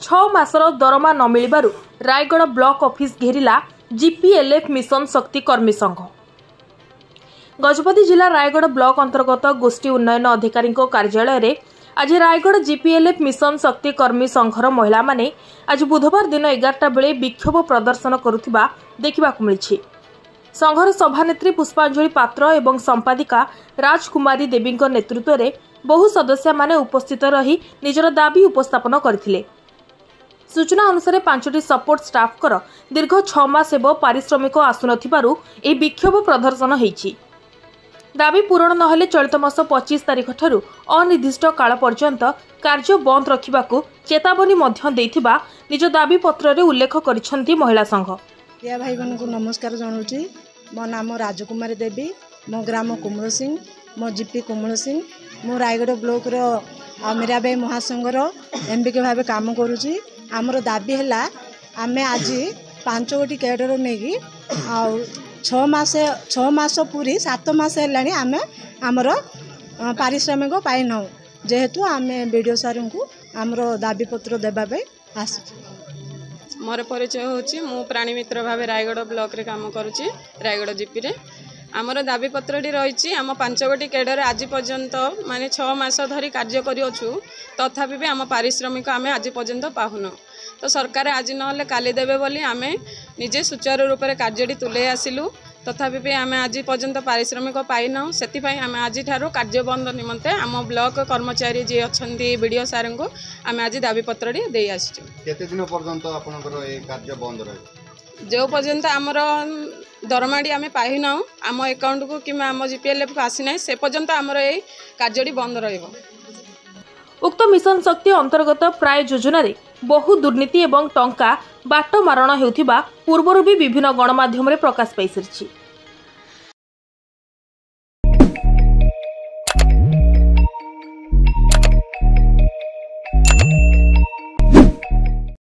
6 मासर दरमा न मिलबारु Raigarh block office घेरिला जीपीएलएफ mission शक्ति कर्मी संघ। गजपति जिला रायगढ़ ब्लॉक अंतर्गत गोष्ठी उन्नयन अधिकारी कार्यालय रे आज रायगढ़ जीपीएलएफ मिशन शक्ति कर्मी संघर महिला माने आज बुधवार दिन 11टा बेले विक्षोभ प्रदर्शन करुथिबा देखिबाकु मिलिछि। संघर सभानेत्री पुष्पांजलि पात्र एवं संपादिका राजकुमारी देवी नेतृत्व में बहु सदस्य माने उपस्थित रही निजर दाबी उपस्थापन करथिले। सूचना अनुसार 5टी सपोर्ट स्टाफ कर दीर्घ 6 मास एवं पारिश्रमिक आसुनथिबारु ए विक्षोभ प्रदर्शन होईछि। दाबी पूरण नहेले चलित मास 25 तारिख ठारू अनिर्दिष्ट काल पर्यंत कार्य बंद रखिबाकू चेतावनी मध्य देथिबा निज दाबी पत्र रे उल्लेख करिसेंती महिला संघ। प्रिया भाई बहन को नमस्कार जनाऊँगी। मो नाम राजकुमारी देवी, मो ग्राम कुमल सिंह, मो जीपी कुमल सिंह, मो रायगढ़ ब्लॉक मीरा भाई महासंघर एमबीके भाव काम करुँची। आमर दाबी है आमे आज 5 गोटी कैडर नहीं 6 मास पूरी 7 मास है आमे आमर पारिश्रमिक पाई ना जेहेतु आमे वीडियो सार को आमर दाबी पत्र देवाई आस। मोर परिचय होची मु प्राणी मित्र भाव रायगढ़ ब्लॉक रे काम करुची। रायगढ़ जीपी रे आमर दाबी पत्रटी रही आम 5 गोटी कैडर आज पर्यंत माने 6 मास धरी कार्य करियछु तथापि भी आम पारिश्रमिक आमे आज पर्यंत पाहुन। तो सरकार आज नहले काली देबे बोली आमे निजे सुचारू रूप से कार्यटी तुले आसिलु तथापि भी आमे आज पर्यंत पारिश्रमिक पाई ना से आमे आज ठारू कार्य बंद निमंते आम ब्लॉक कर्मचारी जी अच्छी वीडियो सार को आमे आज दाबी पत्रटी दे आसिचु। केते दिन पर्यंत आपनकर ए कार्य बंद रहे जो पर्यंत आमर दरमाड़ी आमे पाई ना आम अकाउंट को कि आम जीपीएलएफ को आसी ना से पर्यंत आमर ए कार्यटी बंद रहिबो। उक्त मिशन शक्ति अंतर्गत प्राय योजना रे बहु दुर्नीति एवं टंका बाट मारण हेउथिबा पूर्वरु भी विभिन्न गणमाध्यम रे प्रकाश पाई सारिछि।